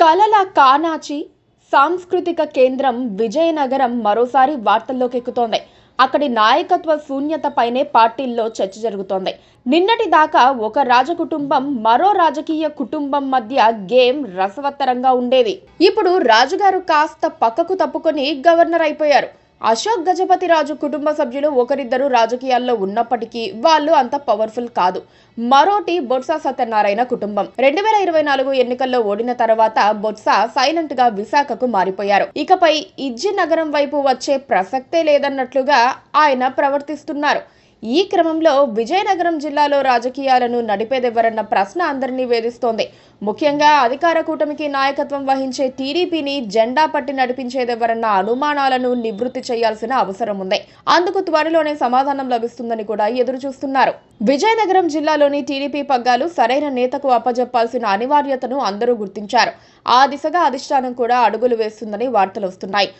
కలల కానాచి సాంస్కృతిక కేంద్రం విజయనగరం మరోసారి వార్తల్లోకి ఎక్కుతోంది. అక్కడి నాయకత్వ శూన్యతపైనే పార్టీల్లో చర్చ జరుగుతోంది. నిన్నటి దాకా ఒక రాజకుటుంబం మరో రాజకీయ కుటుంబం మధ్య గేమ్ రసవత్తరంగా ఉండేది. ఇప్పుడు రాజుగారు కాస్త పక్కకు తప్పుకొని గవర్నర్ అయిపోయారు. అశోక్ గజపతిరాజు కుటుంబ సభ్యులు ఒకరిద్దరు రాజకీయాల్లో ఉన్నప్పటికీ వాళ్ళు అంత పవర్ఫుల్ కాదు. మరోటి బొత్స సత్యనారాయణ కుటుంబం 2024 ఎన్నికల్లో ఓడిన తర్వాత బొత్స సైలెంట్ గా విశాఖకు మారిపోయారు. ఇకపై ఇజ్జి నగరం వైపు వచ్చే ప్రసక్తే లేదన్నట్లుగా ఆయన ప్రవర్తిస్తున్నారు. ఈ క్రమంలో విజయనగరం జిల్లాలో రాజకీయాలను నడిపేదెవరన్న ప్రశ్న అందరినీ వేధిస్తోంది. ముఖ్యంగా అధికార కూటమికి నాయకత్వం వహించే టీడీపీని జెండా పట్టి నడిపించేదెవరన్న అనుమానాలను నివృత్తి చేయాల్సిన అవసరం ఉంది. అందుకు త్వరలోనే సమాధానం లభిస్తుందని కూడా ఎదురు చూస్తున్నారు. విజయనగరం జిల్లాలోని టీడీపీ పగ్గాలు సరైన నేతకు అప్పజెప్పాల్సిన అనివార్యతను అందరూ గుర్తించారు. ఆ దిశగా అధిష్టానం కూడా అడుగులు వేస్తుందని వార్తలు వస్తున్నాయి.